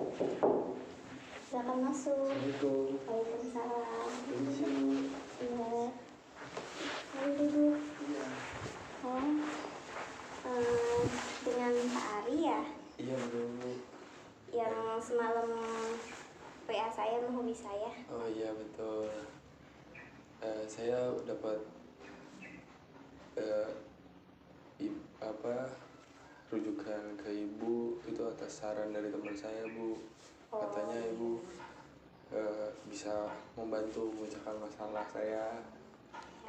Silakan masuk. Assalamualaikum. Waalaikumsalam. Permisi. Iya. Mari duduk. Iya. Oh, dengan Pak Ari ya, Iya betul. yang semalam WA saya menghubungi saya. Oh iya betul. Saya dapat rujukan ke ibu itu atas saran dari teman saya, Bu. Katanya ibu bisa membantu memecahkan masalah saya,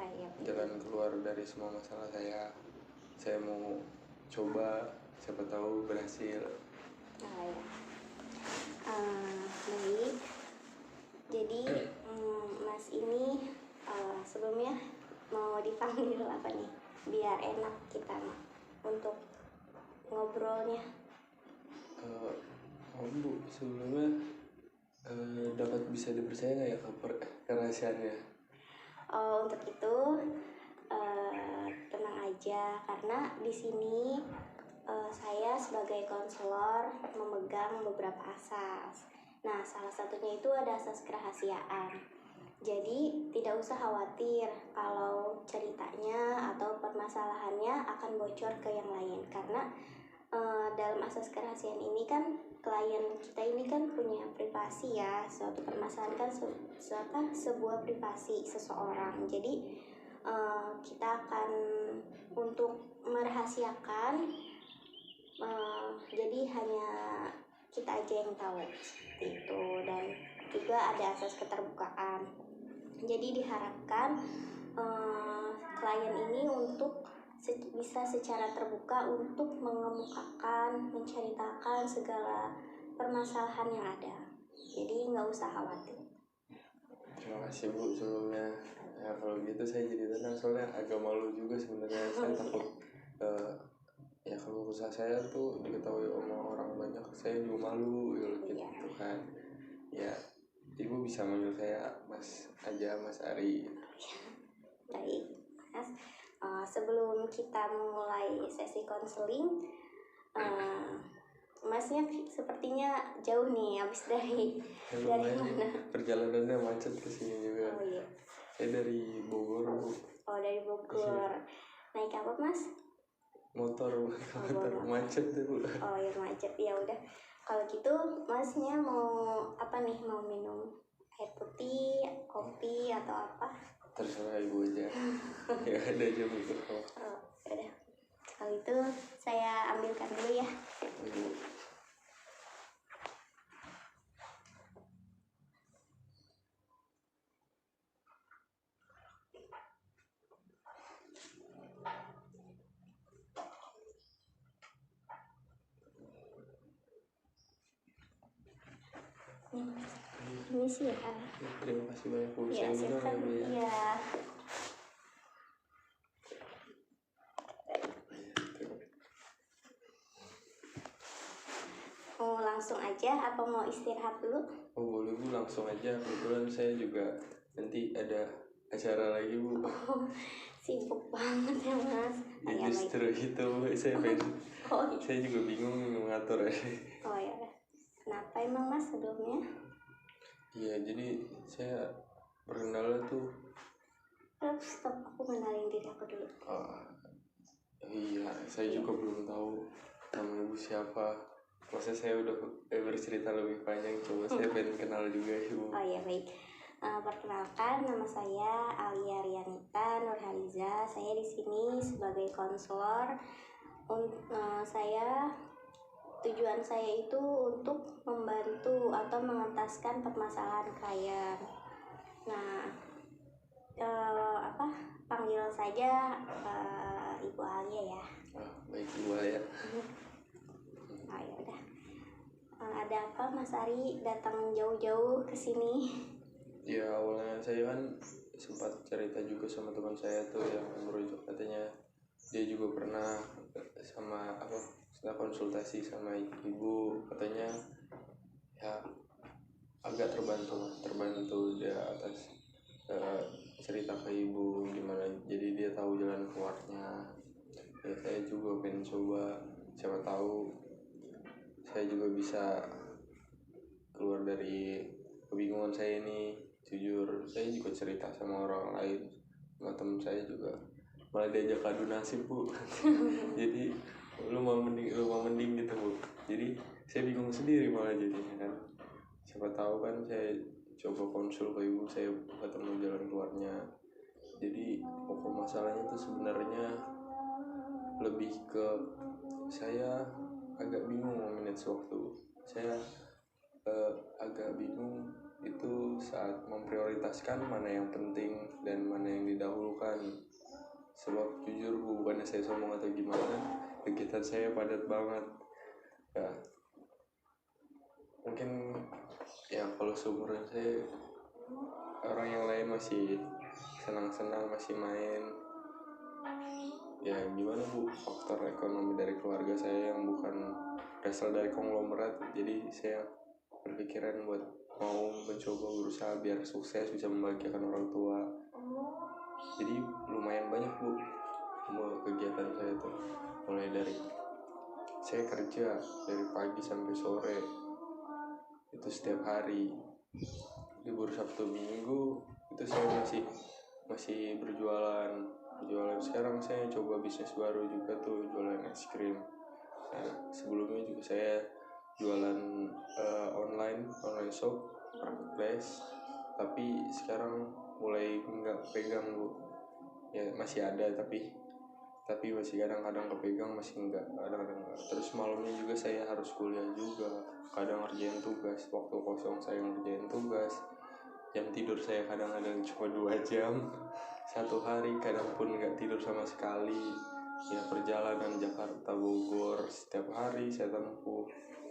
Ya. jalan keluar dari semua masalah saya. Saya mau coba, siapa tahu berhasil. Ya. Baik. Jadi Mas ini sebelumnya mau dipanggil apa nih? Biar enak kita untuk ngobrolnya. Bu, sebelumnya dapat bisa dipercaya nggak ya kerahasiaannya? Untuk itu tenang aja, karena di sini saya sebagai konselor memegang beberapa asas. Nah, salah satunya itu ada asas kerahasiaan. Jadi tidak usah khawatir kalau ceritanya atau permasalahannya akan bocor ke yang lain, karena dalam asas kerahasiaan ini kan klien kita ini kan punya privasi ya. Suatu permasalahan kan sebuah privasi seseorang. Jadi kita akan untuk merahasiakan, jadi hanya kita aja yang tahu seperti itu. Dan juga ada asas keterbukaan. Jadi diharapkan klien ini untuk bisa secara terbuka untuk mengemukakan, menceritakan segala permasalahan yang ada. Jadi nggak usah khawatir. Terima kasih Bu sebelumnya. Ya kalau gitu saya jadi tenang, soalnya agak malu juga sebenarnya. Saya takut ya kalau usaha saya tuh diketahui sama orang banyak, saya juga malu gitu kan. Ya Ibu bisa manggil saya Mas aja, Mas Ari. Baik, Mas. Sebelum kita mulai sesi konseling, Masnya sepertinya jauh nih habis dari mana? Perjalanannya macet ke sini juga. Oh iya. Saya dari Bogor, Bu. Oh, dari Bogor. Naik apa, Mas? Motor macet tuh, Bu. Oh ya, macet. Ya udah. Kalau gitu Masnya mau apa nih? Mau minum air putih, kopi atau apa? Terserah Ibu aja. Ya ada aja Bu. Oh, udah. Kalau itu saya ambilkan dulu ya. Ibu. Ini sih ya. Terima kasih banyak Bu. Ya, silakan. Ya. Mau langsung aja apa mau istirahat dulu? Oh boleh Bu, langsung aja. Kebetulan saya juga nanti ada acara lagi Bu. Oh, sibuk banget ya Mas. Ya, justru itu saya saya juga bingung mengatur ya. Oh ya. Kenapa emang Mas sebelumnya? Iya, jadi saya perkenalan tuh. Stop, aku kenalin diri aku dulu. Iya, saya juga belum tahu nama Ibu siapa. Masa saya udah bercerita lebih panjang, coba saya pengen kenal juga Ibu. Oh iya, baik. Perkenalkan, nama saya Alia Rianita Nurhaliza. Saya di sini sebagai konselor. Tujuan saya itu untuk membantu atau mengentaskan permasalahan klien. Nah, panggil saja Ibu Alia ya. Baik Ibu Alia. Oh ya udah. Ada apa Mas Ari datang jauh-jauh ke sini? Ya awalnya saya kan sempat cerita juga sama teman saya tuh yang merujuk, katanya dia juga pernah setelah konsultasi sama ibu, katanya ya agak terbantu dia atas cerita ke ibu gimana, jadi dia tahu jalan keluarnya. Ya saya juga pengen coba, siapa tahu saya juga bisa keluar dari kebingungan saya ini, jujur saya juga cerita sama orang lain, sama temen saya juga malah diajak adu nasib bu. Jadi lu mau mending gitu bu, jadi saya bingung sendiri malah jadinya kan. Siapa tahu kan saya coba konsul ke ibu saya ketemu jalan keluarnya. Jadi pokok masalahnya tuh sebenarnya lebih ke saya agak bingung memanage waktu. Saya agak bingung itu saat memprioritaskan mana yang penting dan mana yang didahulukan. Sebab jujur bukannya saya sombong atau gimana, kegiatan saya padat banget ya. Mungkin ya kalau seumuran saya, orang yang lain masih senang-senang, masih main ya. Gimana bu, faktor ekonomi dari keluarga saya yang bukan berasal dari konglomerat, jadi saya berpikiran buat mau mencoba berusaha biar sukses, bisa membahagiakan orang tua. Jadi lumayan banyak bu kegiatan saya tuh, mulai dari saya kerja dari pagi sampai sore itu setiap hari. Libur Sabtu Minggu itu saya masih berjualan. Sekarang saya coba bisnis baru juga tuh, jualan es krim. Nah, sebelumnya juga saya jualan online shop, marketplace, tapi sekarang mulai nggak pegang bu. Ya masih ada tapi masih kadang-kadang kepegang, masih kadang-kadang enggak. Terus malamnya juga saya harus kuliah juga, kadang ngerjain tugas, waktu kosong saya ngerjain tugas. Jam tidur saya kadang-kadang cuma 2 jam satu hari, kadang pun nggak tidur sama sekali. Ya perjalanan Jakarta Bogor setiap hari saya tempuh,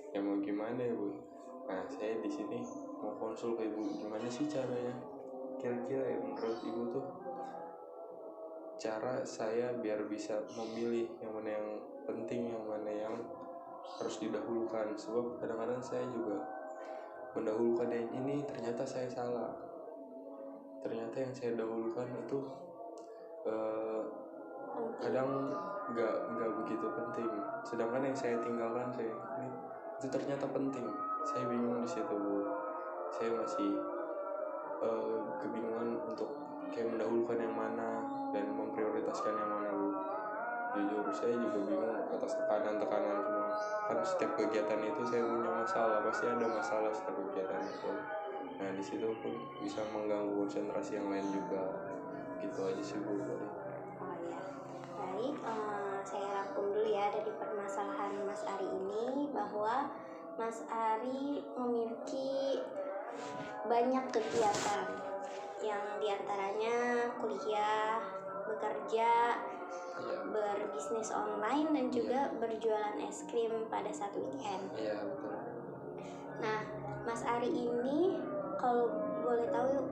ya mau gimana ya bu. Nah saya di sini mau konsul ke ibu, gimana sih caranya kira-kira ya menurut ibu tuh, cara saya biar bisa memilih yang mana yang penting, yang mana yang harus didahulukan. Sebab kadang-kadang saya juga mendahulukan yang ini, ternyata saya salah. Ternyata yang saya dahulukan itu kadang nggak begitu penting, sedangkan yang saya tinggalkan itu ternyata penting. Saya bingung di situ bu. Saya masih kebingungan untuk kayak mendahulukan yang mana dan memprioritaskan yang mana bu. Jujur saya juga bingung atas tekanan-tekanan semua. Kan setiap kegiatan itu saya punya masalah, pasti ada masalah setiap kegiatan itu. Nah di situ pun bisa mengganggu konsentrasi yang lain juga. Gitu aja sih bu. Oh ya, baik. Saya rangkum dulu ya dari permasalahan Mas Ari ini, bahwa Mas Ari memiliki banyak kegiatan yang diantaranya kuliah, bekerja, berbisnis online, dan juga berjualan es krim pada saat weekend. Iya betul. Nah, Mas Ari ini kalau boleh tahu,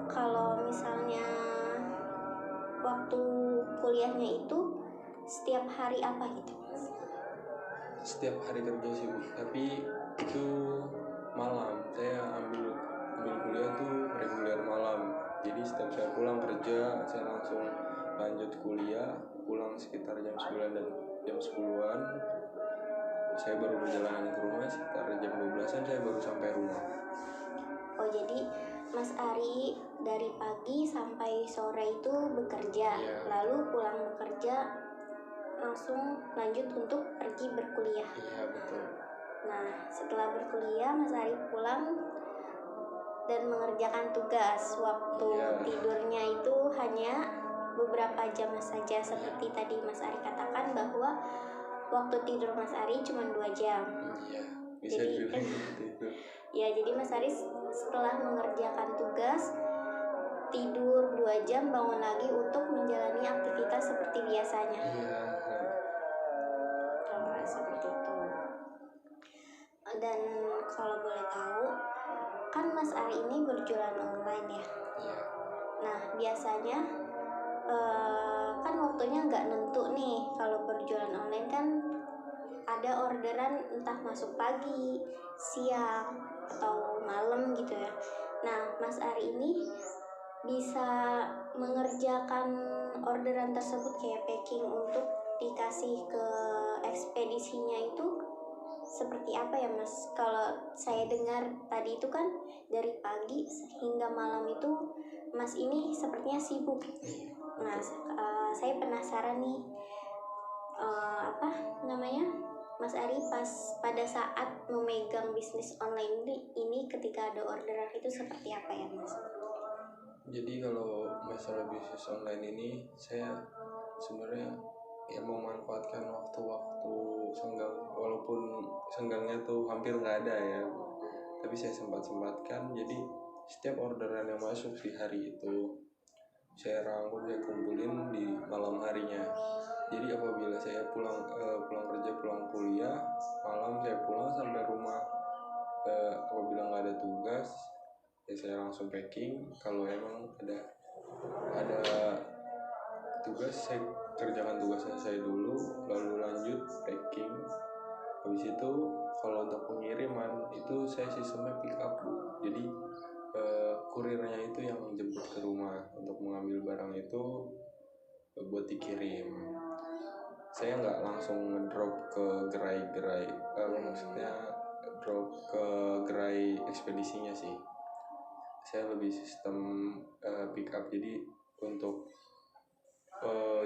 kalau misalnya waktu kuliahnya itu setiap hari apa gitu? Setiap hari kerja sih bu, tapi itu malam. Saya ambil kuliah tuh reguler malam. Jadi setiap saya pulang kerja, saya langsung lanjut kuliah, pulang sekitar jam 9 dan jam 10-an. Saya baru berjalan ke rumah sekitar jam 12-an, saya baru sampai rumah. Oh, jadi Mas Ari dari pagi sampai sore itu bekerja, lalu pulang bekerja langsung lanjut untuk pergi berkuliah. Iya betul. Nah, setelah berkuliah Mas Ari pulang dan mengerjakan tugas. Waktu tidurnya itu hanya beberapa jam saja, seperti tadi Mas Ari katakan bahwa waktu tidur Mas Ari cuma 2 jam. Iya, bisa dibilang gitu. Ya, jadi Mas Ari setelah mengerjakan tugas tidur 2 jam, bangun lagi untuk menjalani aktivitas seperti biasanya. Iya. Seperti itu. Dan kalau boleh tahu, kan Mas Ari ini berjualan online ya. Iya. Nah, biasanya kan waktunya nggak nentu nih. Kalau berjualan online kan ada orderan entah masuk pagi, siang, atau malam gitu ya. Nah, Mas Ari ini bisa mengerjakan orderan tersebut kayak packing untuk dikasih ke ekspedisinya itu seperti apa ya Mas? Kalau saya dengar tadi itu kan dari pagi hingga malam itu Mas ini sepertinya sibuk. Nah, saya penasaran nih, apa namanya, Mas Ari pada saat memegang bisnis online ini ketika ada orderan itu seperti apa ya Mas? Jadi kalau masalah bisnis online ini saya sebenarnya ya memanfaatkan waktu-waktu senggang, walaupun senggangnya tuh hampir nggak ada ya, tapi saya sempat-sempatkan. Jadi setiap orderan yang masuk di hari itu saya rangkum, saya kumpulin di malam harinya. Jadi apabila saya pulang kerja, pulang kuliah malam, saya pulang sampai rumah, apabila nggak ada tugas ya saya langsung packing. Kalau emang ada tugas, saya kerjakan tugasnya saya dulu, lalu lanjut packing. Habis itu kalau untuk pengiriman itu saya sistemnya pick up, Bu. Jadi kurirnya itu yang jemput ke rumah untuk mengambil barang itu buat dikirim. Saya nggak langsung ngedrop ke gerai-gerai, maksudnya drop ke gerai ekspedisinya sih. Saya lebih sistem pick up. Jadi untuk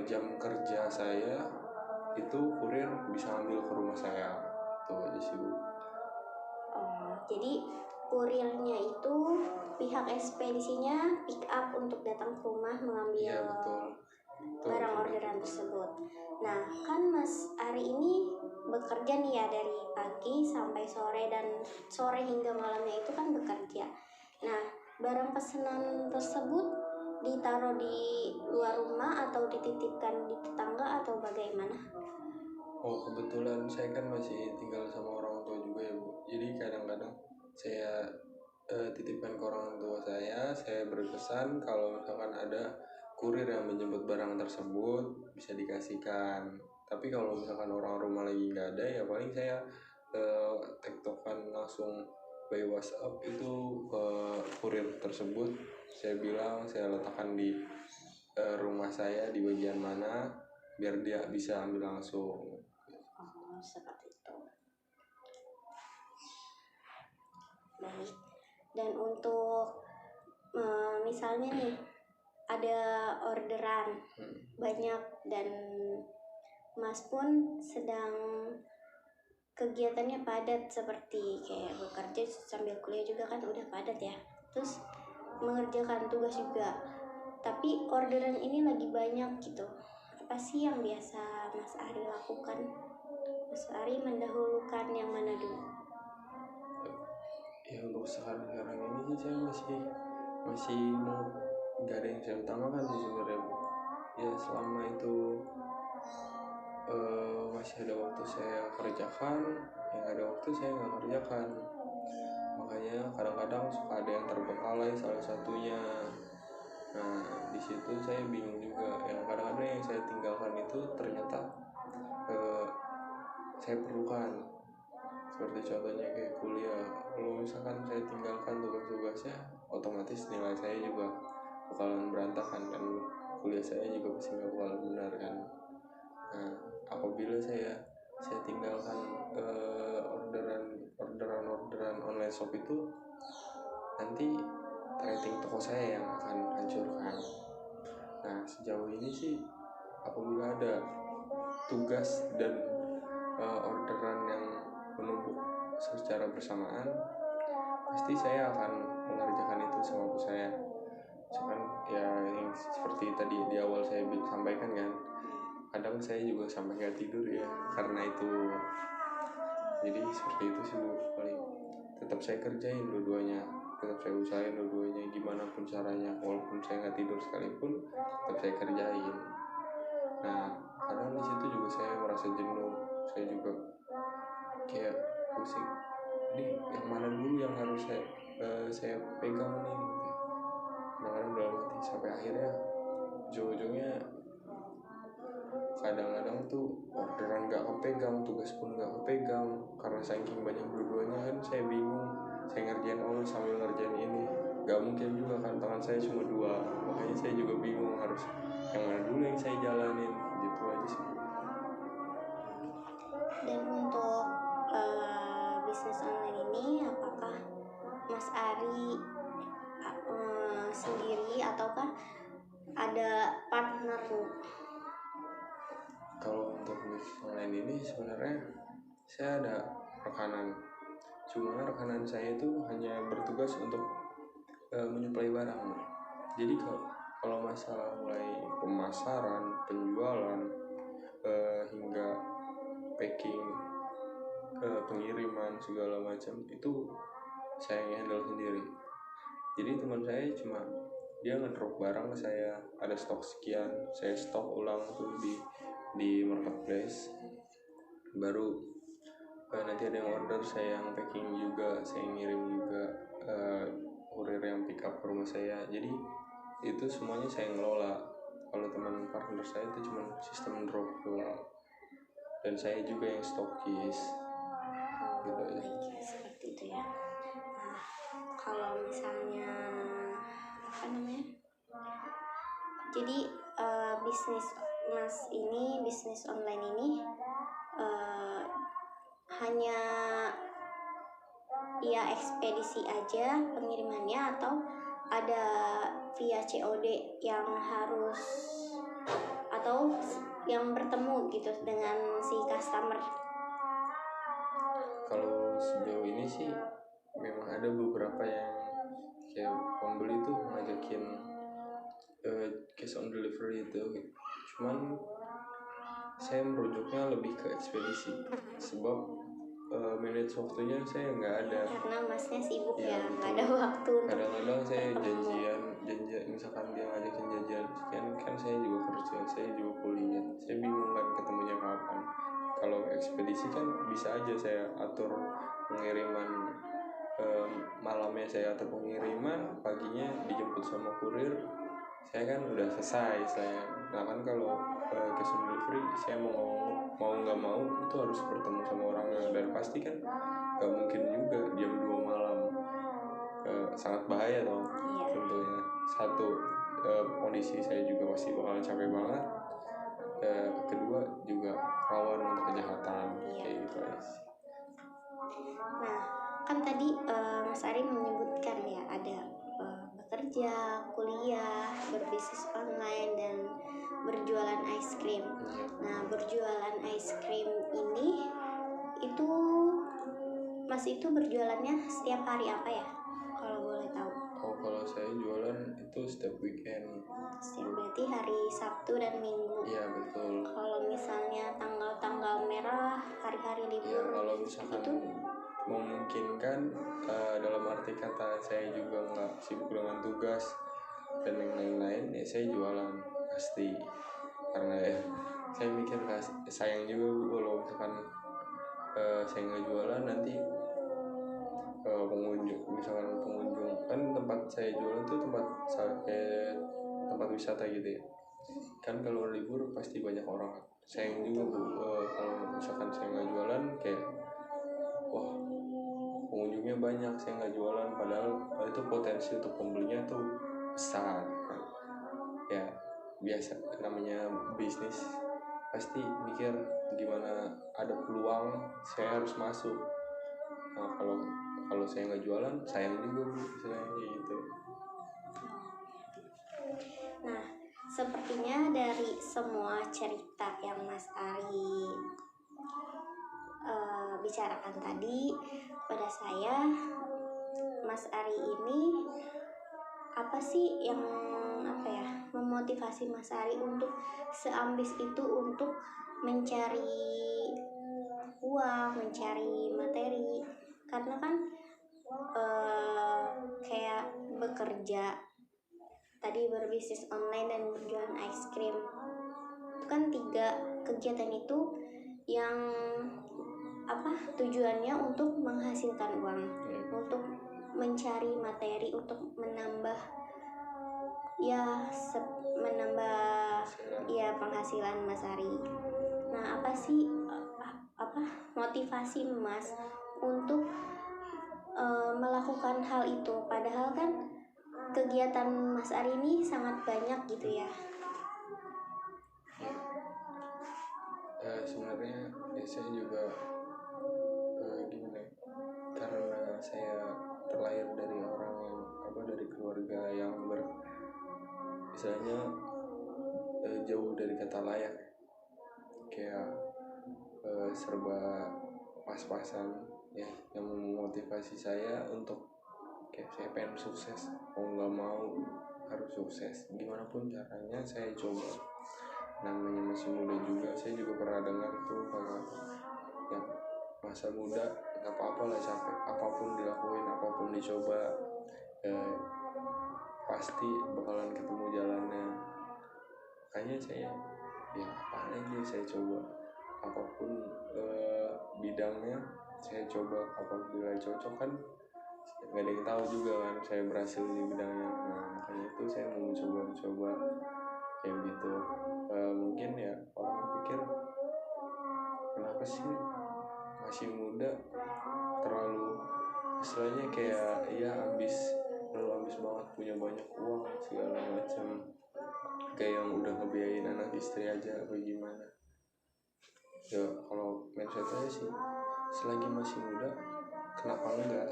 jam kerja saya itu kurir bisa ambil ke rumah saya, itu aja sih, Bu. Oh, jadi kurirnya itu pihak ekspedisinya pick up untuk datang ke rumah mengambil Iya, betul. barang orderan tersebut. Nah, kan Mas Ari ini bekerja nih ya dari pagi sampai sore, dan sore hingga malamnya itu kan bekerja. Nah, barang pesanan tersebut ditaruh di luar rumah atau dititipkan di tetangga atau bagaimana? Oh, kebetulan saya kan masih tinggal sama orang tua juga ya, Bu. Jadi kadang-kadang saya titipkan ke orang tua saya berpesan kalau misalkan ada kurir yang menjemput barang tersebut bisa dikasihkan. Tapi kalau misalkan orang rumah lagi nggak ada ya paling saya tektokan langsung by WhatsApp itu ke kurir tersebut. Saya bilang saya letakkan di rumah saya di bagian mana biar dia bisa ambil langsung. Oh, seperti itu. Baik. Dan untuk misalnya nih ada orderan banyak dan Mas pun sedang kegiatannya padat seperti kayak bekerja sambil kuliah juga kan udah padat ya. Terus mengerjakan tugas juga. Tapi orderan ini lagi banyak gitu. Apa sih yang biasa Mas Ari lakukan? Mas Ari mendahulukan yang mana dulu? Ya untuk sekarang ini sih saya masih mau nggak ada yang saya utamakan sih sebenarnya, Bu. Ya selama itu masih ada waktu saya kerjakan, yang ada waktu saya nggak kerjakan. Makanya kadang-kadang suka ada yang terbengkalai salah satunya. Nah di situ saya bingung juga. Yang kadang-kadang yang saya tinggalkan itu ternyata saya perlukan. Seperti contohnya kayak kuliah, kalau misalkan saya tinggalkan tugas-tugasnya, otomatis nilai saya juga bakalan berantakan dan kuliah saya juga pasti nggak bakal benar kan. Nah apabila saya tinggalkan orderan online shop itu, nanti rating toko saya yang akan hancurkan. Nah sejauh ini sih apabila ada tugas dan orderan yang menumpuk secara bersamaan, pasti saya akan mengerjakan itu sama bos saya. Misalkan ya yang seperti tadi di awal saya sampaikan kan, kadang saya juga sampai nggak tidur ya karena itu. Jadi seperti itu sih, Bu. Paling tetap saya kerjain dua-duanya, tetap saya usahain dua-duanya gimana pun caranya, walaupun saya nggak tidur sekalipun tetap saya kerjain. Nah kadang di situ juga saya merasa jenuh, saya juga kayak pusing, ini yang mana dulu yang harus saya pegang nih gitu. Kadang-kadang dalam hati sampai akhirnya ujung-ujungnya kadang-kadang tuh orderan gak kepegang, tugas pun gak kepegang karena saking banyak dua-duanya kan. Saya bingung, saya ngerjain online sambil ngerjain ini, gak mungkin juga kan, tangan saya cuma dua. Makanya saya juga bingung harus yang mana dulu yang saya jalanin, gitu aja sih. Dan untuk bisnis online ini, apakah Mas Ari sendiri ataukah ada partner? Kalau untuk bisnis online ini sebenarnya saya ada rekanan, cuma rekanan saya itu hanya bertugas untuk menyuplai barang. Jadi kalau masalah mulai pemasaran, penjualan, hingga packing, pengiriman segala macam itu saya yang handle sendiri. Jadi teman saya cuma dia ngedrop barang ke saya, ada stok sekian, saya stok ulang tuh di marketplace, baru nanti ada yang order, saya yang packing juga, saya ngirim juga, kurir yang pick up ke rumah saya. Jadi itu semuanya saya ngelola. Kalau teman partner saya itu cuma sistem drop doang, dan saya juga yang stokis gitu aja. Baik, seperti itu ya. Nah, kalau misalnya apa namanya? Jadi bisnis online ini hanya ya ekspedisi aja pengirimannya, atau ada via COD yang harus, atau yang bertemu gitu dengan si customer? Kalau sejauh ini sih memang ada beberapa yang kayak pembeli tuh ngajakin cash on delivery itu, cuman saya merujuknya lebih ke ekspedisi sebab manage waktunya saya nggak ada. Karena masnya sibuk Iya, ya, nggak betul. ada waktu untuk Kadang-kadang saya ketemu. janjian misalkan dia ngajakin janjian sekian, kan saya juga kerja, saya juga kuliah, saya bingung kan ketemunya kapan. Kalau ekspedisi kan bisa aja saya atur pengiriman, malamnya saya atur pengiriman, paginya dijemput sama kurir, saya kan udah selesai saya. Nah kan kalau cash on delivery saya mau nggak mau itu harus bertemu sama orangnya, dan pasti kan nggak mungkin juga jam 2 malam, sangat bahaya dong. Iya. Tentunya satu, kondisi saya juga pasti bakal capek banget, kedua juga rawan untuk kejahatan. Iya. Kayak gitu aja sih. Nah, kan tadi Mas Ari menyebutkan ya ada bekerja, kuliah, berbisnis online, dan berjualan ice cream. Iya. Nah, berjualan ice cream ini itu Mas itu berjualannya setiap hari apa ya? Kalau boleh tahu. Oh, kalau saya jualan itu setiap weekend. Berarti hari Sabtu dan Minggu. Iya, betul. Kalau misalnya tanggal-tanggal merah, hari-hari Ya, libur, kalau misalkan itu memungkinkan, dalam arti kata saya juga nggak sibuk dengan tugas dan yang lain-lain, ya saya jualan pasti. Karena ya saya mikir sayang juga Bu, kalau misalkan saya nggak jualan nanti pengunjung kan, tempat saya jualan tuh kayak tempat wisata gitu ya kan, kalau libur pasti banyak orang. Sayang juga Bu, kalau misalkan saya nggak jualan, kayak wah pengunjungnya banyak, saya nggak jualan, padahal itu potensi untuk pembelinya tuh besar kan. Ya biasa, namanya bisnis pasti mikir gimana ada peluang saya harus masuk. Nah kalau saya nggak jualan, sayang juga Bu, istilahnya gitu. Nah, sepertinya dari semua cerita yang Mas Ari bicarakan tadi pada saya, Mas Ari ini apa sih yang memotivasi Mas Ari untuk seambis itu untuk mencari uang, mencari materi? Karena kan kayak bekerja tadi, berbisnis online, dan berjualan ice cream, itu kan 3 kegiatan itu yang tujuannya untuk menghasilkan uang, untuk mencari materi, untuk menambah penghasilan Mas Ari. Nah, apa sih motivasi Mas untuk melakukan hal itu, padahal kan kegiatan Mas Ari ini sangat banyak gitu ya? Sebenarnya saya juga gimana ya, istilahnya jauh dari kata layak, kayak serba pas-pasan ya, yang memotivasi saya untuk kayak saya pengen sukses, mau nggak mau harus sukses gimana pun caranya saya coba. Namanya masih muda juga, saya juga pernah dengar tuh kalau ya masa muda nggak apa-apa lah, capek apapun dilakuin, apapun dicoba, pasti bakalan ketemu jalannya. Makanya saya ya apaan aja saya coba, apapun bidangnya saya coba, apabila cocok kan nggak ada yang tahu juga kan saya berhasil di bidangnya. Nah makanya itu saya mau coba kayak gitu. Mungkin ya orang pikir kenapa sih masih muda terlalu istilahnya kayak ya terlalu ambis banget, punya banyak uang segala macam, kayak yang udah ngebiayain anak istri aja apa gimana. Ya kalau mindset saya sih selagi masih muda kenapa enggak,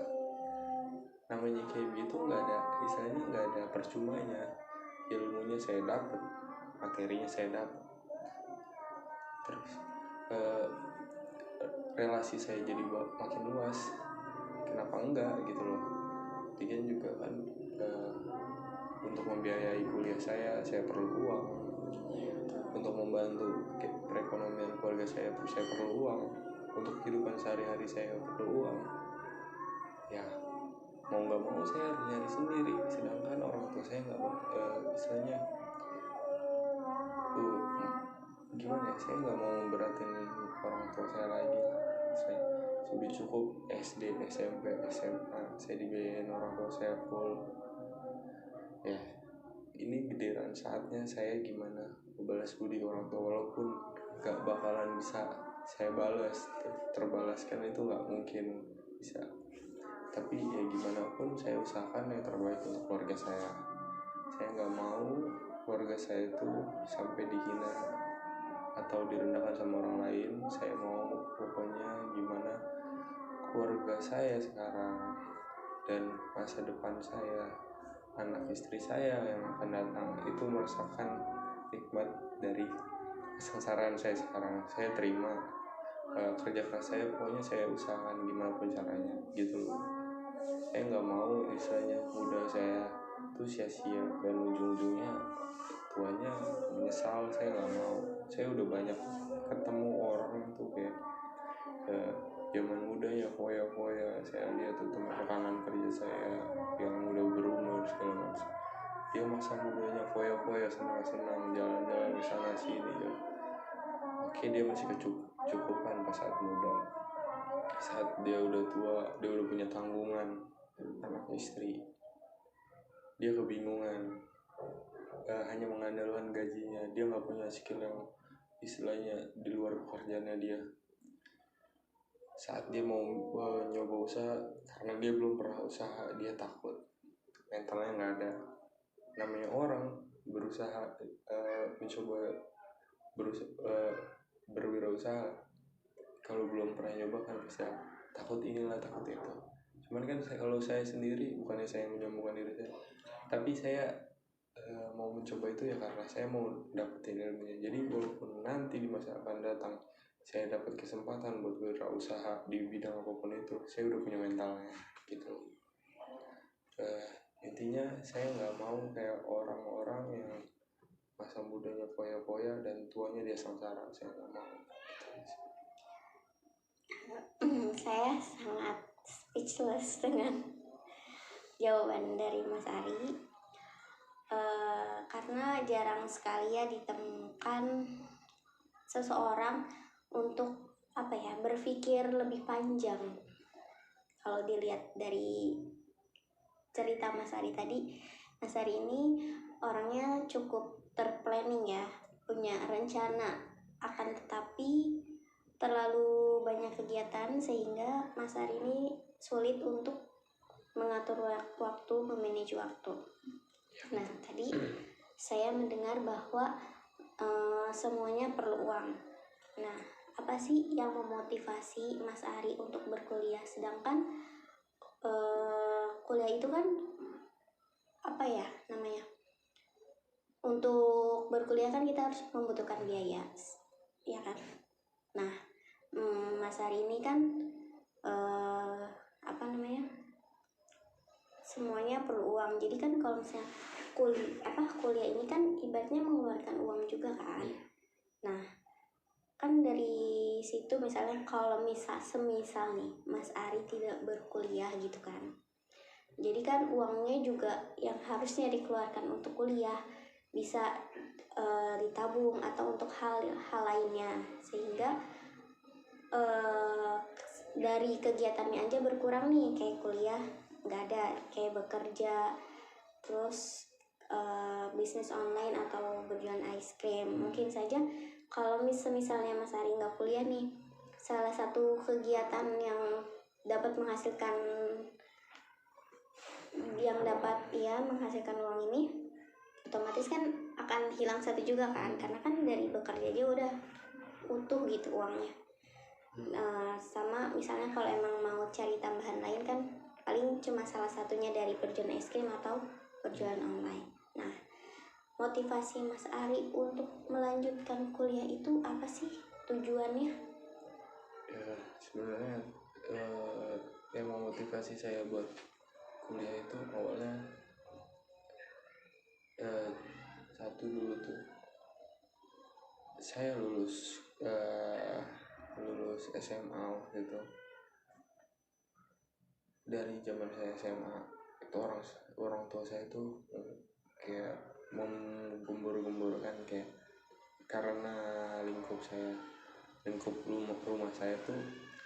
namanya kayak gitu nggak ada istilahnya, nggak ada percumanya. Ilmunya saya dapat, materinya saya dapat, terus relasi saya jadi makin luas, kenapa enggak gitu loh. Lagian juga kan untuk membiayai kuliah saya perlu uang, untuk membantu perekonomian keluarga saya perlu uang, untuk kehidupan sehari-hari saya perlu uang. Ya mau nggak mau saya harus nyari sendiri, sedangkan orang tua saya nggak istilahnya gimana ya, saya nggak mau memberatin orang tua saya lagi. Saya sudah cukup SD, SMP, SMA saya dibiayain orang tua saya full. Ya ini giliran saatnya saya gimana membalas budi orang tua, walaupun gak bakalan bisa saya balas, terbalaskan itu gak mungkin bisa, tapi ya gimana pun saya usahakan yang terbaik untuk keluarga saya. Saya gak mau keluarga saya itu sampai dihina atau direndahkan sama orang lain. Saya mau pokoknya gimana keluarga saya sekarang dan masa depan saya, anak istri saya yang akan datang itu merasakan nikmat dari kesengsaraan saya sekarang. Saya terima kerja keras saya, pokoknya saya usahakan gimana pun caranya gitu loh. Saya nggak mau istilahnya muda saya tuh sia-sia dan ujung-ujungnya tuanya menyesal. Saya nggak mau. Saya udah banyak ketemu orang tuh kayak zaman mudanya foya-foya, saya lihat tuh teman rekanan kerja saya yang udah berumur segala macam, dia masa mudanya foya-foya, senang-senang jalan-jalan ke sana sini ya. Oke, dia masih kecukupan pas saat muda. Saat dia udah tua, dia udah punya tanggungan, anak istri, dia kebingungan, hanya mengandalkan gajinya, dia nggak punya skill yang istilahnya di luar pekerjaannya dia. Saat dia mau nyoba usaha, karena dia belum pernah usaha, dia takut, mentalnya nggak ada. Namanya orang berusaha mencoba berwirausaha, kalau belum pernah nyoba kan bisa takut inilah takut itu. Cuman kan kalau saya sendiri, bukannya saya menyembuhkan diri saya, tapi saya mau mencoba itu ya karena saya mau dapetin ilmunya. Jadi walaupun nanti di masa akan datang saya dapat kesempatan buat berwirausaha di bidang apapun itu, saya udah punya mentalnya gitu. Intinya saya nggak mau kayak orang-orang yang masa mudanya foya-foya dan tuanya dia sengsara. Saya nggak mau. Saya sangat speechless dengan jawaban dari Mas Ari, karena jarang sekali ya ditemukan seseorang untuk berpikir lebih panjang. Kalau dilihat dari cerita Mas Ari tadi, Mas Ari ini orangnya cukup terplanning ya, punya rencana, akan tetapi terlalu banyak kegiatan sehingga Mas Ari ini sulit untuk mengatur waktu, memanage waktu. Nah, tadi saya mendengar bahwa semuanya perlu uang. Nah, apa sih yang memotivasi Mas Ari untuk berkuliah? Sedangkan kuliah itu kan berkuliah kan kita harus membutuhkan biaya, ya kan. Nah, Mas Ari ini kan semuanya perlu uang. Jadi kan kalau misalnya kuliah ini kan ibaratnya mengeluarkan uang juga kan. Nah, kan dari situ misalnya kalau semisal nih Mas Ari tidak berkuliah gitu kan, jadi kan uangnya juga yang harusnya dikeluarkan untuk kuliah bisa ditabung atau untuk hal lainnya, sehingga dari kegiatannya aja berkurang nih, kayak kuliah nggak ada, kayak bekerja, terus bisnis online atau berjualan ice cream. Mungkin saja kalau misalnya Mas Ari nggak kuliah nih, salah satu kegiatan yang dapat menghasilkan uang ini otomatis kan akan hilang satu juga kan, karena kan dari bekerja aja udah utuh gitu uangnya. Sama misalnya kalau emang mau cari tambahan lain kan paling cuma salah satunya dari berjualan es krim atau berjualan online. Nah, motivasi Mas Ari untuk melanjutkan kuliah itu apa sih tujuannya? Ya sebenarnya yang memotivasi saya buat kuliah itu awalnya satu dulu tuh, saya lulus SMA gitu. Dari zaman saya SMA itu orang tua saya tuh kayak menggembur-gemburkan, kayak karena lingkup rumah saya tuh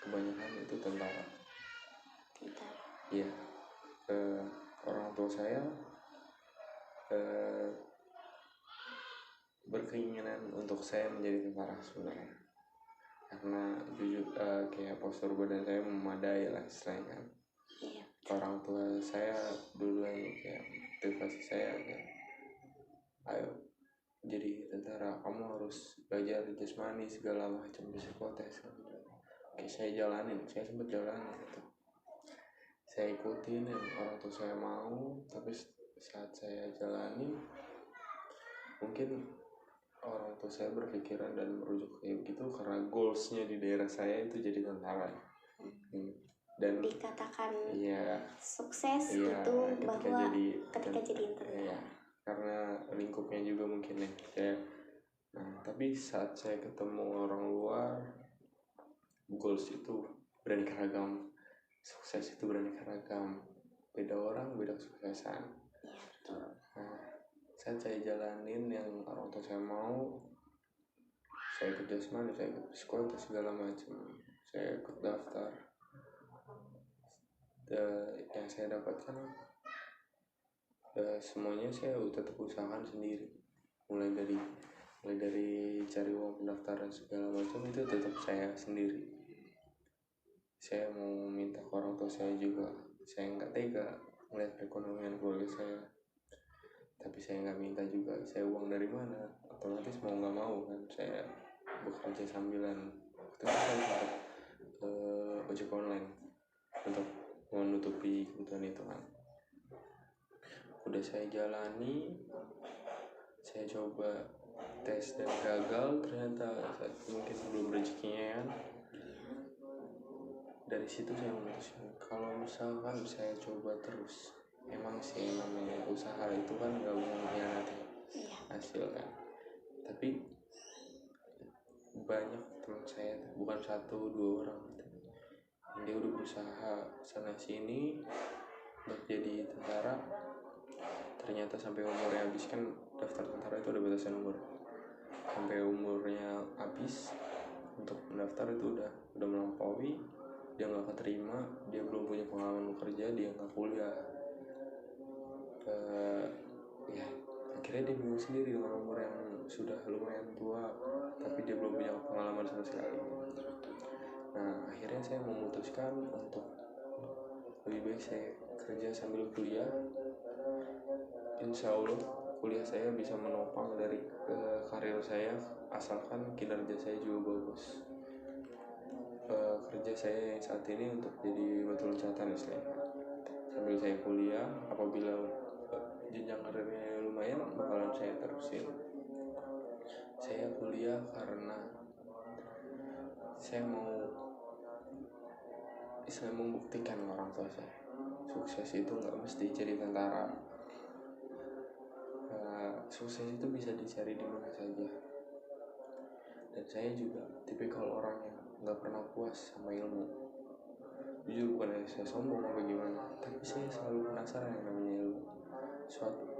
kebanyakan itu tentara. Iya, orang tua saya berkeinginan untuk saya menjadi tentara sebenarnya, karena jujur kayak postur badan saya memadai lah istilahnya kan. Orang tua saya duluan kayak motivasi saya kayak, ayo jadi tentara, kamu harus belajar jasmani segala macam, psikotes. Oke, saya sempat jalanin gitu. Saya ikutin yang orang tua saya mau, tapi saat saya jalani mungkin orang tua saya berpikiran dan merujuk kayak gitu karena goalsnya di daerah saya itu jadi tentara. Dan dikatakan sukses iya, itu bahwa ketika jadi tentara. Iya, karena lingkupnya juga mungkin ya. Nah, tapi saat saya ketemu orang luar, goals itu beraneka ragam, sukses itu beraneka ragam, beda orang beda kesuksesan. Nah, saat saya jalanin yang orang tua saya mau, saya ikut jasmani, saya ikut psikotes segala macam, saya ikut daftar. Yang saya dapatkan semuanya saya tetap usahakan sendiri, mulai dari cari uang pendaftaran segala macam itu tetap saya sendiri. Saya mau minta ke orang tua saya juga, saya nggak tega melihat perekonomian keluarga saya, tapi saya nggak minta juga, saya uang dari mana, otomatis mau nggak mau kan saya bekerja sambilan. Waktu itu saya sempat ojek online untuk menutupi kebutuhan itu kan. Udah saya jalani, saya coba tes dan gagal, ternyata mungkin belum rezekinya kan. Dari situ saya memutuskan kalau misalkan saya coba terus, emang sih namanya usaha itu kan gak mau mengkhianati hasil kan. Tapi banyak teman saya, bukan 1-2 orang gitu, dia udah berusaha sana sini untuk jadi tentara, ternyata sampai umurnya habis, kan daftar tentara itu ada batasan umur, sampai umurnya habis untuk mendaftar itu udah melampaui, dia nggak keterima, dia belum punya pengalaman bekerja, dia nggak kuliah. Ya akhirnya dia bingung sendiri dengan umur yang sudah lumayan tua, tapi dia belum punya pengalaman sama sekali. Nah, akhirnya saya memutuskan untuk lebih baik saya kerja sambil kuliah. Insya Allah kuliah saya bisa menopang dari karir saya, asalkan kinerja saya juga bagus. Kerja saya yang saat ini untuk jadi batu loncatan istilahnya. Sambil saya kuliah, apabila jenjang karirnya lumayan, bakalan saya terusin. saya mau membuktikan ke orang tua saya sukses itu nggak mesti jadi tentara. Sukses itu bisa dicari di mana saja. Dan saya juga tipikal orang yang nggak pernah puas sama ilmu. Jujur bukan saya sombong apa gimana, tapi saya selalu penasaran yang namanya ilmu.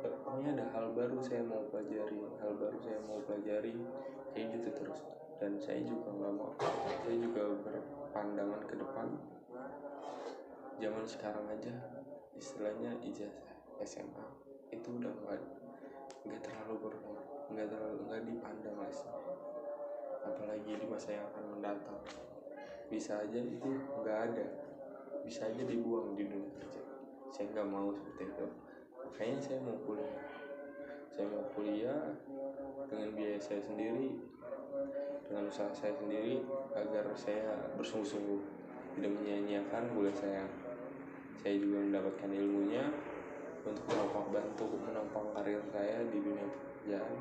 Pokoknya ada hal baru saya mau pelajari, kayak gitu terus. Dan saya juga nggak mau, saya juga berpandangan ke depan. Zaman sekarang aja, istilahnya ijazah SMA itu udah nggak terlalu nggak dipandang lah, apalagi di masa yang akan mendatang. Bisa aja itu nggak ada, bisa aja dibuang di dunia kerja. Saya nggak mau seperti itu. Makanya saya mau kuliah dengan biaya saya sendiri, dengan usaha saya sendiri, agar saya bersungguh-sungguh tidak menyia-nyiakan kuliah saya. Saya juga mendapatkan ilmunya untuk menopang karir saya di dunia pekerjaan.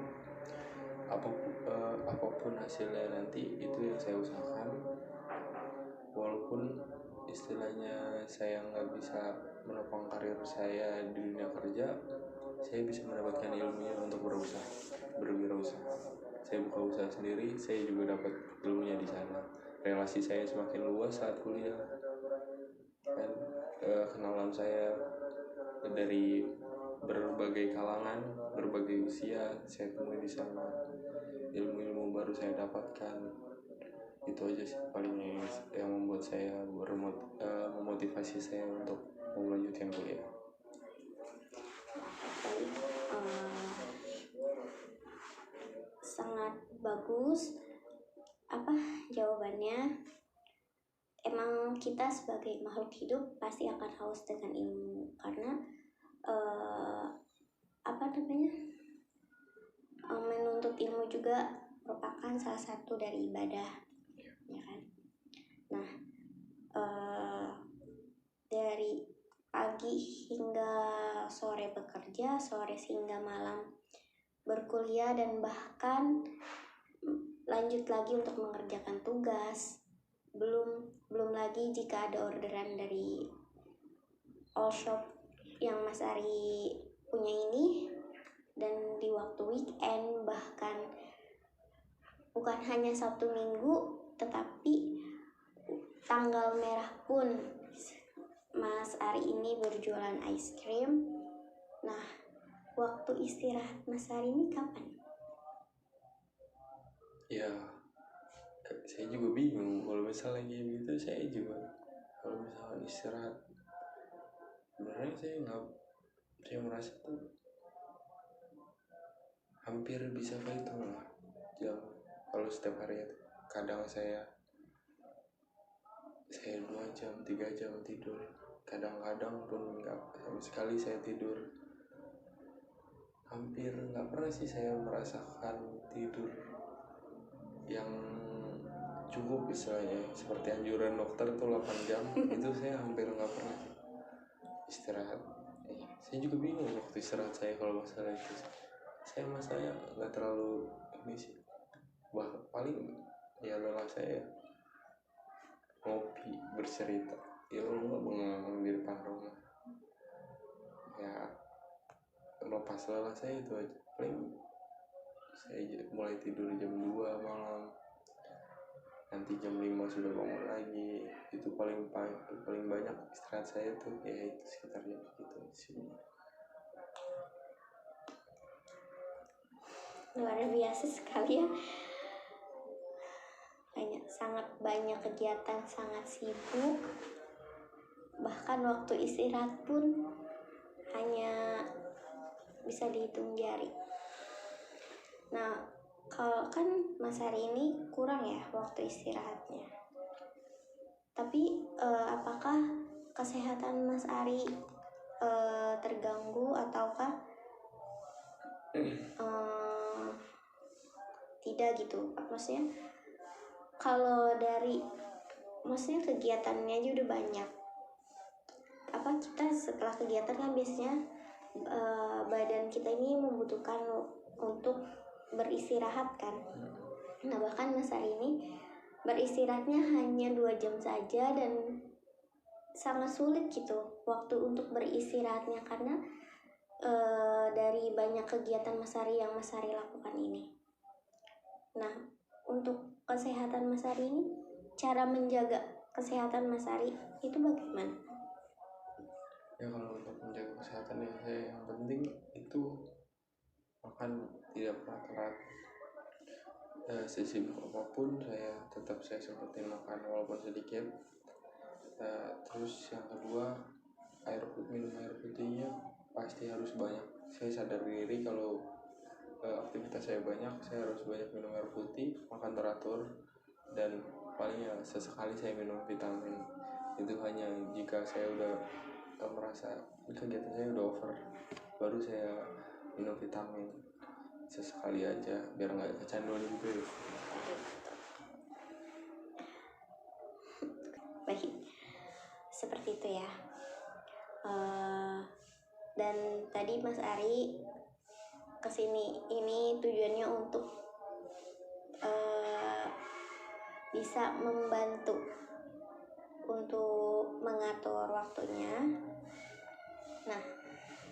Apapun hasilnya nanti itu yang saya usahakan. Walaupun istilahnya saya nggak bisa menopang karir saya di dunia kerja, saya bisa mendapatkan ilmunya untuk berwirausaha. Saya buka usaha sendiri, saya juga dapat ilmunya di sana. Relasi saya semakin luas saat kuliah, dan kenalan saya dari berbagai kalangan, berbagai usia saya temui di sana. Ilmu-ilmu baru saya dapatkan. Itu aja sih paling yang membuat saya memotivasi saya untuk melanjutkan kuliah. Sangat bagus jawabannya. Emang kita sebagai makhluk hidup pasti akan haus dengan ilmu, karena menuntut ilmu juga merupakan salah satu dari ibadah, ya kan? Nah, dari pagi hingga sore bekerja, sore hingga malam berkuliah, dan bahkan lanjut lagi untuk mengerjakan tugas. Belum lagi jika ada orderan dari all shop yang Mas Ari punya ini, dan di waktu weekend, bahkan bukan hanya Sabtu Minggu, tetapi tanggal merah pun Mas Ari ini berjualan ice cream. Nah, waktu istirahat Mas Ari ini kapan? Ya, saya juga bingung kalau misalnya gitu. Saya juga kalau misalnya istirahat, sebenarnya saya merasa tuh hampir bisa kehitung lah jam. Kalau setiap hari itu kadang saya 2 jam 3 jam tidur, kadang-kadang pun nggak sama sekali saya tidur. Hampir nggak pernah sih saya merasakan tidur yang cukup, misalnya seperti anjuran dokter tuh 8 jam. Itu saya hampir nggak pernah istirahat. Saya juga bingung waktu istirahat saya kalau masalah itu. Saya masalahnya nggak terlalu ini sih, paling ya lelah saya ngopi, bercerita, ya lu nggak bengong di depan rumah, ya melepas lelah saya itu aja. Paling saya mulai tidur jam 2 malam, nanti jam 5 sudah bangun lagi. Itu paling banyak istirahat saya tuh, ya itu sekitar jam gitu sih. Luar biasa sekali ya. Sangat banyak kegiatan, sangat sibuk. Bahkan waktu istirahat pun hanya bisa dihitung jari. Nah, kalau kan Mas Ari ini kurang ya waktu istirahatnya. Tapi apakah kesehatan Mas Ari terganggu ataukah tidak gitu? Maksudnya kalau maksudnya kegiatannya aja udah banyak. Kita setelah kegiatan kan biasanya badan kita ini membutuhkan untuk beristirahat kan. Nah, bahkan Mas Ari ini beristirahatnya hanya 2 jam saja dan sangat sulit gitu waktu untuk beristirahatnya karena dari banyak kegiatan Mas Ari yang Mas Ari lakukan ini. Nah, untuk kesehatan Mas Ari ini, cara menjaga kesehatan Mas Ari itu bagaimana? Ya kalau untuk menjaga kesehatan ya saya yang penting itu makan tidak pernah telat. Sesibuk apapun saya sempetin makan walaupun sedikit. Terus yang kedua minum air putihnya pasti harus banyak. Saya sadar diri kalau aktivitas saya banyak, saya harus banyak minum air putih, makan teratur, dan paling ya sesekali saya minum vitamin. Itu hanya jika saya udah merasa kegiatan saya udah over, baru saya minum vitamin sesekali aja biar nggak kecanduan gitu. Baik, seperti itu ya. Dan tadi Mas Ari kesini ini tujuannya untuk bisa membantu untuk mengatur waktunya. Nah,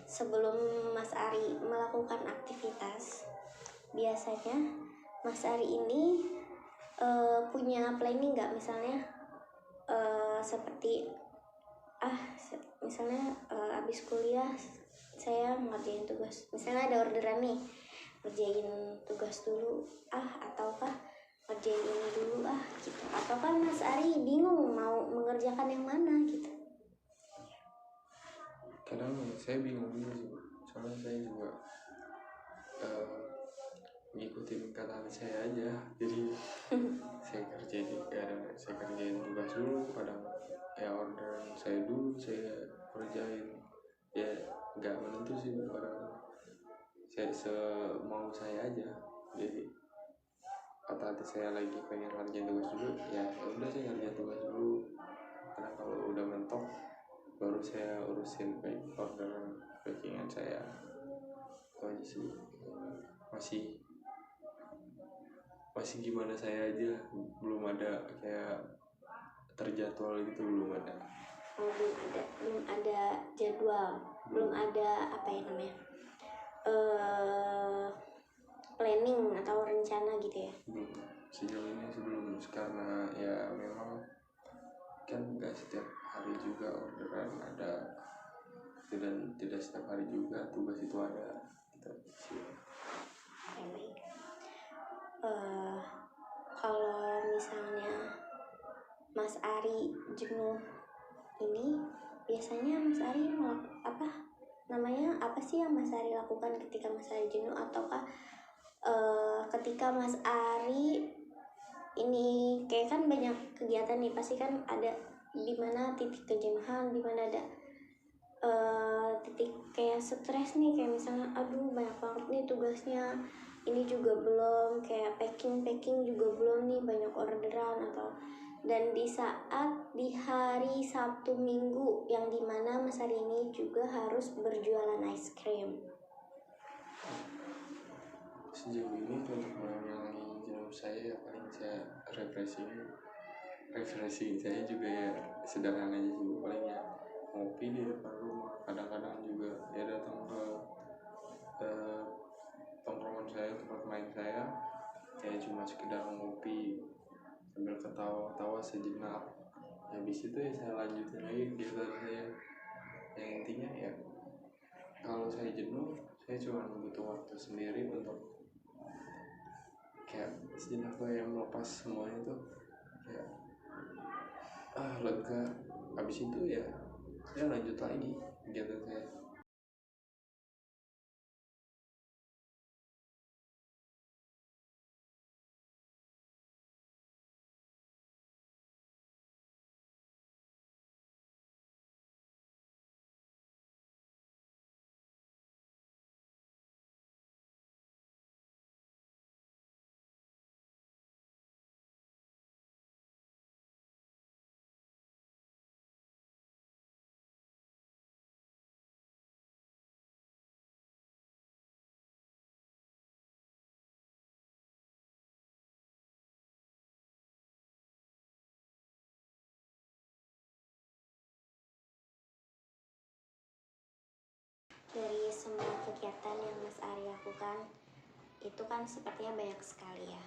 sebelum Mas Ari melakukan aktivitas, biasanya Mas Ari ini punya planning nggak, misalnya seperti misalnya abis kuliah saya ngerjain tugas, misalnya ada orderan nih, ngerjain tugas dulu ataukah ngerjain ini dulu gitu, atau kan Mas Ari bingung mau mengerjakan yang mana gitu. Kadang saya bingung juga sih, soalnya saya juga ngikutin kata hati saya aja, jadi saya kerjain tugas dulu, kadang ya orderan saya dulu saya kerjain, ya nggak menentu sih, kadang saya semau saya aja. Jadi kata hati saya lagi pengen ngerjain tugas dulu, ya udah saya ngerjain tugas dulu, karena kalau udah mentok baru saya urusin orderan packingan saya. Itu aja sih, masih gimana saya aja, belum ada kayak terjadwal gitu, belum ada. Belum ada jadwal, belum ada apa ya namanya, planning atau rencana gitu ya. Sejauh ini sebelum, karena ya memang kan nggak setiap hari juga orderan ada, dan tidak setiap hari juga tugas itu ada gitu sih. Baik. Kalau misalnya Mas Ari jenuh ini, biasanya Mas Ari apa sih yang Mas Ari lakukan ketika Mas Ari jenuh, ataukah ketika Mas Ari ini kayak kan banyak kegiatan nih, pasti kan ada di mana titik kejenuhan, di mana ada titik kayak stres nih, kayak misalnya aduh banyak banget nih tugasnya, ini juga belum, kayak packing juga belum nih, banyak orderan dan di saat di hari Sabtu Minggu yang dimana Mas Ari ini juga harus berjualan ice cream. Sejauh ini untuk mengurangi jenuh saya ya paling saya refreshing saya juga ya sederhana aja sih, paling ya ngopi di depan rumah, kadang-kadang juga ya datang ke tongkrongan saya, tempat main saya, kayak cuma sekedar ngopi sambil ketawa-tawa sejenak, habis itu ya saya lanjutin lagi kegiatan saya. Yang intinya ya kalau saya jenuh, saya cuma butuh waktu sendiri untuk kayak sejenak yang melepas semuanya itu, kayak lega. Habis itu ya saya lanjut lagi kegiatan saya. semua kegiatan yang Mas Ari lakukan itu kan sepertinya banyak sekali ya.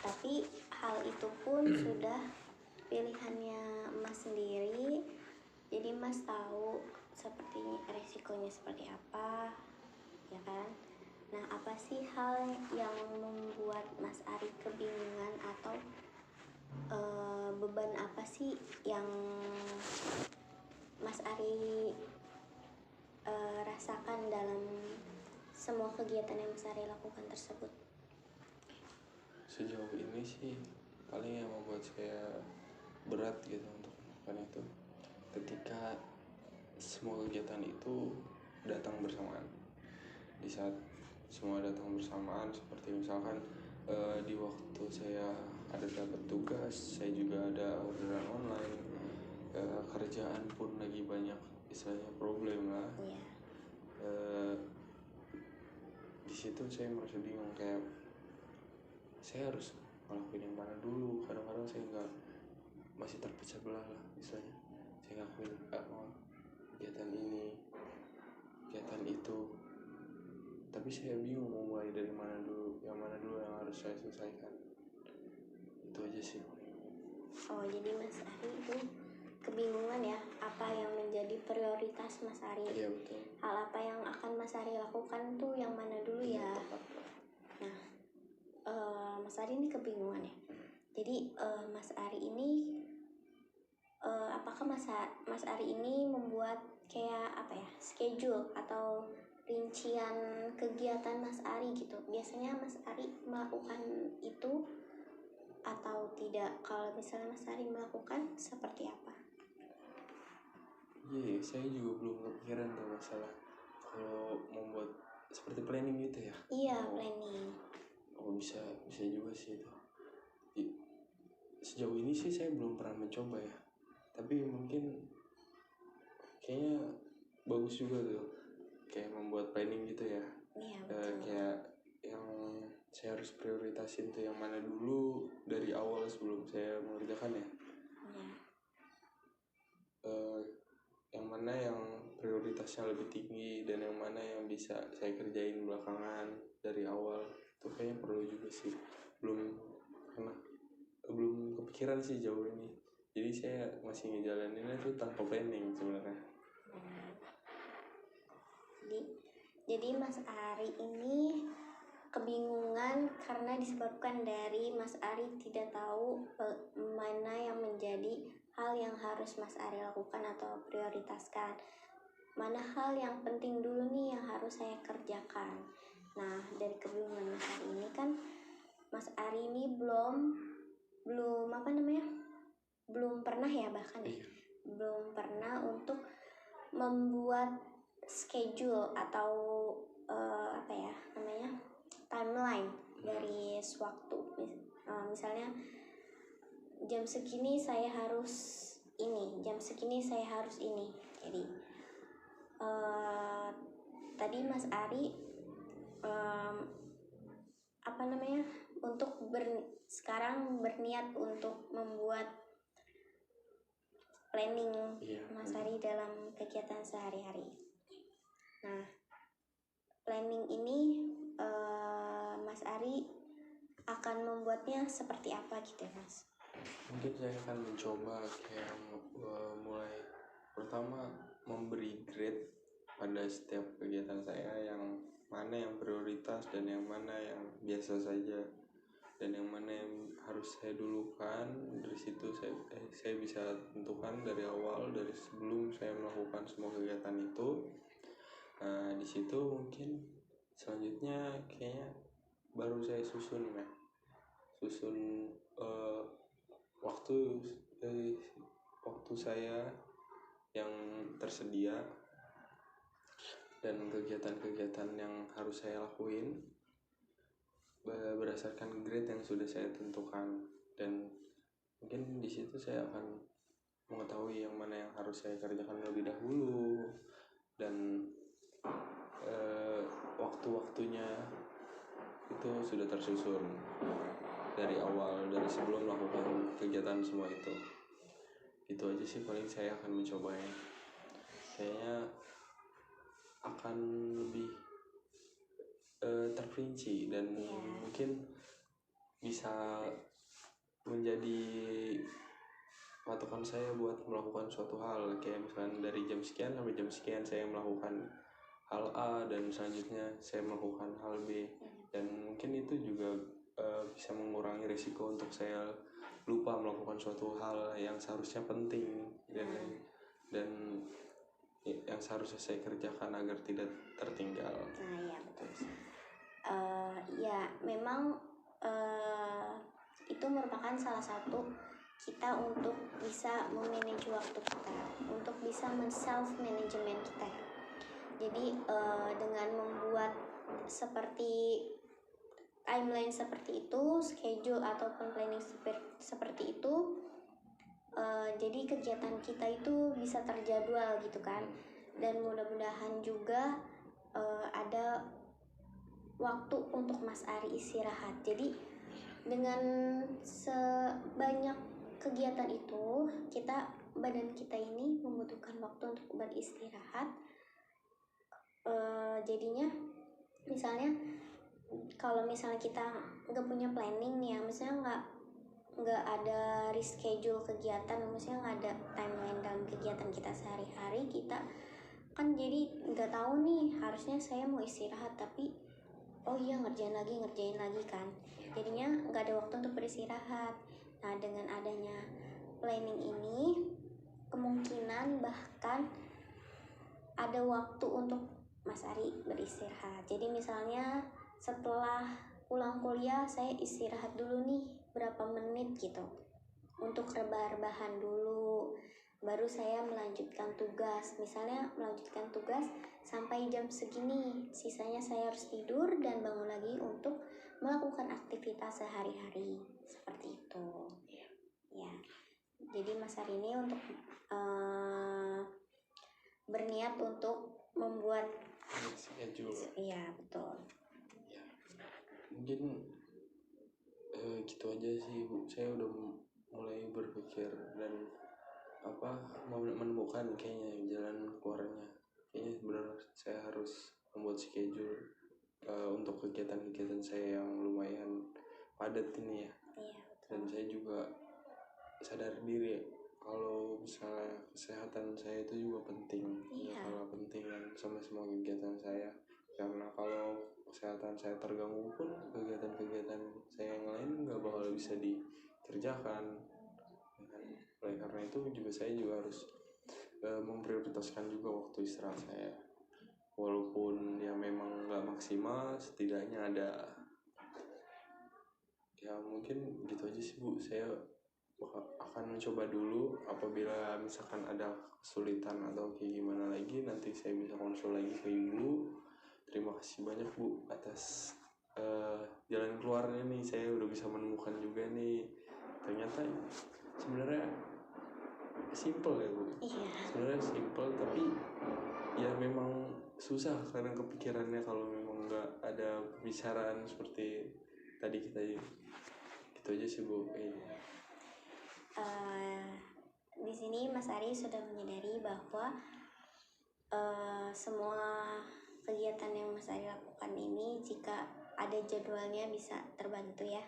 Tapi hal itu pun sudah pilihannya Mas sendiri. Jadi Mas tahu seperti resikonya seperti apa, ya kan? Nah, apa sih hal yang membuat Mas Ari kebingungan atau beban apa sih yang Mas Ari rasakan dalam semua kegiatan yang Mas Ari lakukan tersebut? Sejauh ini sih paling yang membuat saya berat gitu untuk melakukan itu ketika semua kegiatan itu datang bersamaan. Di saat semua datang bersamaan, seperti misalkan di waktu saya ada dapat tugas, saya juga ada orderan online, kerjaan pun lagi banyak istilahnya problem lah. Di situ saya merasa bingung, kayak saya harus ngelakuin yang mana dulu. Kadang-kadang saya masih terpecah belah lah istilahnya. Saya ngelakuin kegiatan ini, kegiatan itu, tapi saya bingung mau mulai dari mana dulu, yang mana dulu yang harus saya selesaikan. Itu aja sih. Oh, jadi Mas Ari itu kebingungan ya, apa yang menjadi prioritas Mas Ari? Iya, betul. Hal apa yang akan Mas Ari lakukan tuh yang mana dulu ya? Nah, Mas Ari ini kebingungan ya. Jadi Mas Ari ini apakah Mas Ari ini membuat kayak apa ya, schedule atau rincian kegiatan Mas Ari gitu? Biasanya Mas Ari melakukan itu atau tidak? Kalau misalnya Mas Ari melakukan, seperti apa? Iya, saya juga belum kepikiran tuh masalah kalau membuat seperti planning gitu ya. Iya, planning. Oh, bisa juga sih itu. Sejauh ini sih saya belum pernah mencoba ya, tapi mungkin kayaknya bagus juga tuh, kayak membuat planning gitu ya. Iya, betul. Kayak yang saya harus prioritasin tuh yang mana dulu dari awal sebelum saya mengerjakan ya. Yang mana yang prioritasnya lebih tinggi dan yang mana yang bisa saya kerjain belakangan dari awal, itu kayaknya perlu juga sih. Belum kepikiran sih jauh ini, jadi saya masih ngejalaninnya tuh tanpa planning sebenarnya. Jadi Mas Ari ini kebingungan karena disebabkan dari Mas Ari tidak tahu mana yang menjadi hal yang harus Mas Ari lakukan atau prioritaskan. Mana hal yang penting dulu nih yang harus saya kerjakan. Nah, dari kebingungan Mas Ari ini kan, Mas Ari ini belum pernah ya, bahkan ya, belum pernah untuk membuat schedule atau timeline dari sewaktu. Misalnya jam segini saya harus ini, jam segini saya harus ini. Jadi tadi Mas Ari untuk sekarang berniat untuk membuat planning Mas Ari dalam kegiatan sehari-hari. Nah, planning ini Mas Ari akan membuatnya seperti apa gitu ya, Mas? Mungkin saya akan mencoba kayak mulai pertama memberi grade pada setiap kegiatan saya, yang mana yang prioritas dan yang mana yang biasa saja, dan yang mana yang harus saya dulukan. Dari situ saya bisa tentukan dari awal, dari sebelum saya melakukan semua kegiatan itu. Nah, di situ mungkin selanjutnya kayaknya baru saya susun waktu saya yang tersedia dan kegiatan-kegiatan yang harus saya lakuin berdasarkan grade yang sudah saya tentukan. Dan mungkin di situ saya akan mengetahui yang mana yang harus saya kerjakan lebih dahulu, dan waktu-waktunya itu sudah tersusun dari awal, dari sebelum melakukan kegiatan semua itu. Itu aja sih paling saya akan mencobanya. Kayaknya akan lebih terperinci dan mungkin bisa menjadi patokan saya buat melakukan suatu hal, kayak misalnya dari jam sekian sampai jam sekian saya melakukan hal A dan selanjutnya saya melakukan hal B, dan mungkin itu juga bisa mengurangi risiko untuk saya lupa melakukan suatu hal yang seharusnya penting dan yang seharusnya saya kerjakan agar tidak tertinggal. Nah ya betul. Ya memang itu merupakan salah satu kita untuk bisa memanage waktu kita, untuk bisa men-self management kita. Jadi dengan membuat seperti timeline seperti itu, schedule ataupun planning seperti itu, jadi kegiatan kita itu bisa terjadwal gitu kan. Dan mudah-mudahan juga ada waktu untuk Mas Ari istirahat. Jadi dengan sebanyak kegiatan itu, badan kita ini membutuhkan waktu untuk beristirahat. Jadinya misalnya kalau misalnya kita nggak punya planning nih ya, misalnya nggak ada reschedule kegiatan, misalnya nggak ada timeline dalam kegiatan kita sehari-hari, kita kan jadi nggak tahu nih harusnya saya mau istirahat tapi oh iya ngerjain lagi kan, jadinya nggak ada waktu untuk beristirahat. Nah dengan adanya planning ini kemungkinan bahkan ada waktu untuk Mas Ari beristirahat. Jadi misalnya setelah pulang kuliah saya istirahat dulu nih berapa menit gitu untuk rebah-rebahan dulu, baru saya melanjutkan tugas. Misalnya melanjutkan tugas sampai jam segini, sisanya saya harus tidur dan bangun lagi untuk melakukan aktivitas sehari-hari seperti itu ya. Jadi Mas Ari ini untuk berniat untuk membuat schedule. Iya betul. Ya, mungkin gitu aja sih Bu. Saya udah mulai berpikir dan menemukan kayaknya jalan keluarnya. Kayaknya benar saya harus membuat schedule untuk kegiatan-kegiatan saya yang lumayan padat ini ya. Iya, dan saya juga sadar diri kalau misalnya kesehatan saya itu juga penting. Iya. Kalah penting kan sama semua kegiatan saya, karena kalau kesehatan saya terganggu pun kegiatan-kegiatan saya yang lain nggak bakal bisa dikerjakan. Oleh karena itu juga saya juga harus memprioritaskan juga waktu istirahat saya, walaupun ya memang nggak maksimal, setidaknya ada. Ya mungkin gitu aja sih Bu. Saya akan mencoba dulu, apabila misalkan ada kesulitan atau kayak gimana lagi nanti saya bisa konsul lagi ke Ibu. Terima kasih banyak Bu atas jalan keluarnya nih. Saya udah bisa menemukan juga nih, ternyata sebenarnya simple ya Bu. Iya. Sebenarnya simple tapi ya memang susah kadang kepikirannya kalau memang nggak ada pembicaraan seperti tadi kita. Gitu aja sih Bu. Di sini Mas Ari sudah menyadari bahwa semua kegiatan yang Mas Ari lakukan ini jika ada jadwalnya bisa terbantu ya.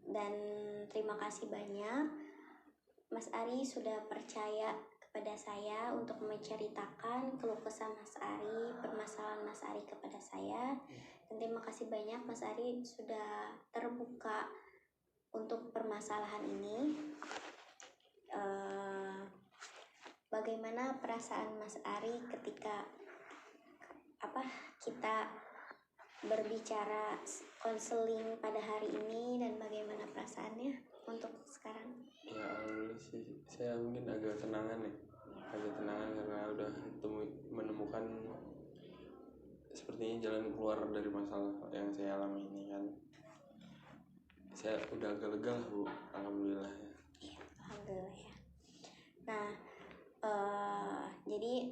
Dan terima kasih banyak Mas Ari sudah percaya kepada saya untuk menceritakan keluh kesah Mas Ari, permasalahan Mas Ari kepada saya. Dan terima kasih banyak Mas Ari sudah terbuka untuk permasalahan ini. Bagaimana perasaan Mas Ari ketika kita berbicara konseling pada hari ini, dan bagaimana perasaannya untuk sekarang? Ya alhamdulillah sih, saya mungkin agak tenangan karena udah menemukan sepertinya jalan keluar dari masalah yang saya alami ini kan. Saya udah agak lega lah Bu, alhamdulillah ya. Alhamdulillah ya. Nah jadi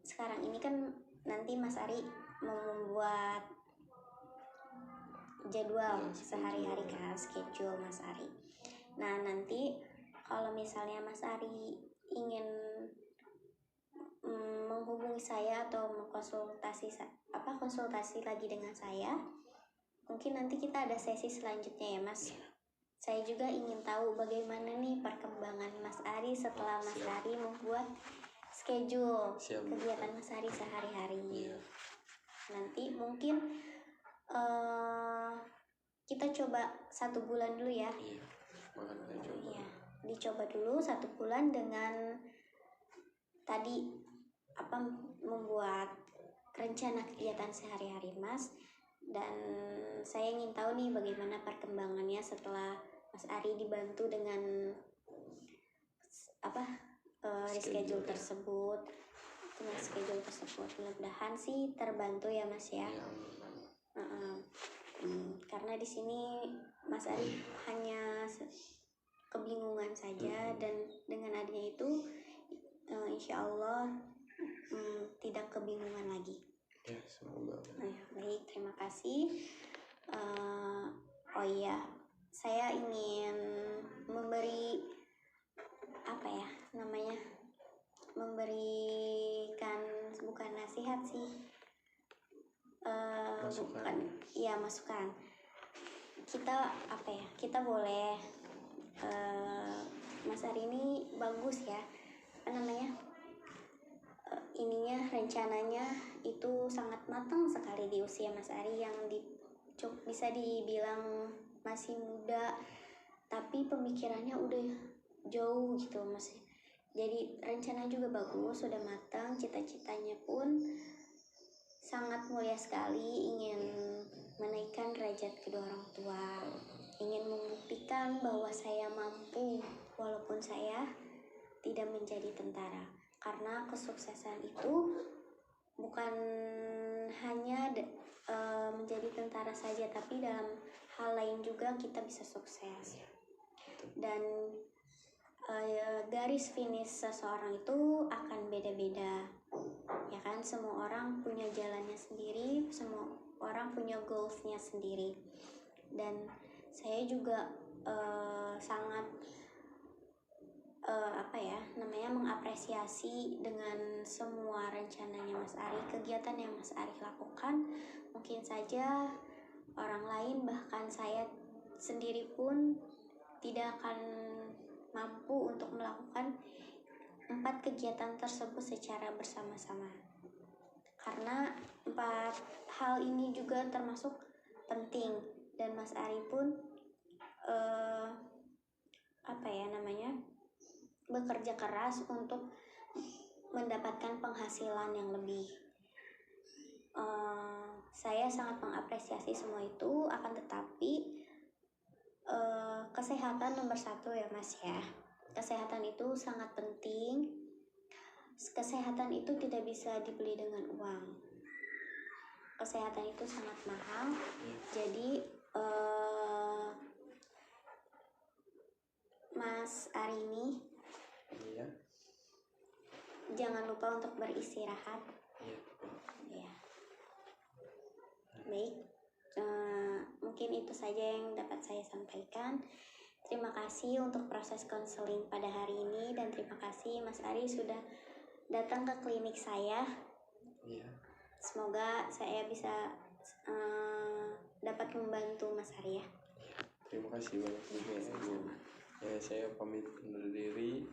sekarang ini kan nanti Mas Ari mau membuat jadwal sehari-hari kan, schedule Mas Ari. Nah nanti kalau misalnya Mas Ari ingin menghubungi menemui saya atau konsultasi lagi dengan saya, mungkin nanti kita ada sesi selanjutnya ya Mas. Saya juga ingin tahu bagaimana nih perkembangan Mas Ari setelah Mas Ari membuat schedule kegiatan Mas Ari sehari-hari. Nanti mungkin kita coba 1 bulan dulu ya. Iya, dicoba dulu 1 bulan dengan tadi membuat rencana kegiatan sehari-hari Mas. Dan saya ingin tahu nih bagaimana perkembangannya setelah Mas Ari dibantu dengan schedule tersebut. Mudah-mudahan sih terbantu ya Mas ya. Karena di sini Mas Ari hanya kebingungan saja, dan dengan adanya itu insya Allah tidak kebingungan lagi. Ya, semoga. Baik, terima kasih. Saya ingin memberikan bukan nasihat sih, masukan. Kita boleh Mas Ari ini bagus ya, rencananya itu sangat matang sekali di usia Mas Ari yang bisa dibilang masih muda, tapi pemikirannya udah jauh gitu Mas. Jadi rencana juga bagus, sudah matang, cita-citanya pun sangat mulia sekali, ingin menaikkan derajat kedua orang tua, ingin membuktikan bahwa saya mampu walaupun saya tidak menjadi tentara. Karena kesuksesan itu bukan hanya menjadi tentara saja, tapi dalam hal lain juga kita bisa sukses. Dan garis finish seseorang itu akan beda-beda, ya kan? Semua orang punya jalannya sendiri, semua orang punya goalsnya sendiri. Dan saya juga sangat mengapresiasi dengan semua rencananya Mas Ari, kegiatan yang Mas Ari lakukan. Mungkin saja orang lain, bahkan saya sendiri pun tidak akan mampu untuk melakukan 4 kegiatan tersebut secara bersama-sama, karena 4 hal ini juga termasuk penting, dan Mas Ari pun bekerja keras untuk mendapatkan penghasilan yang lebih. Saya sangat mengapresiasi semua itu, akan tetapi kesehatan nomor 1 ya Mas ya. Kesehatan itu sangat penting. Kesehatan itu tidak bisa dibeli dengan uang. Kesehatan itu sangat mahal. Jadi Mas Ari ini jangan lupa untuk beristirahat. Baik, mungkin itu saja yang dapat saya sampaikan. Terima kasih untuk proses konseling pada hari ini, dan terima kasih Mas Ari sudah datang ke klinik saya. Semoga saya bisa dapat membantu Mas Ari ya. Terima kasih banyak juga ya Bu. Saya pamit undur diri.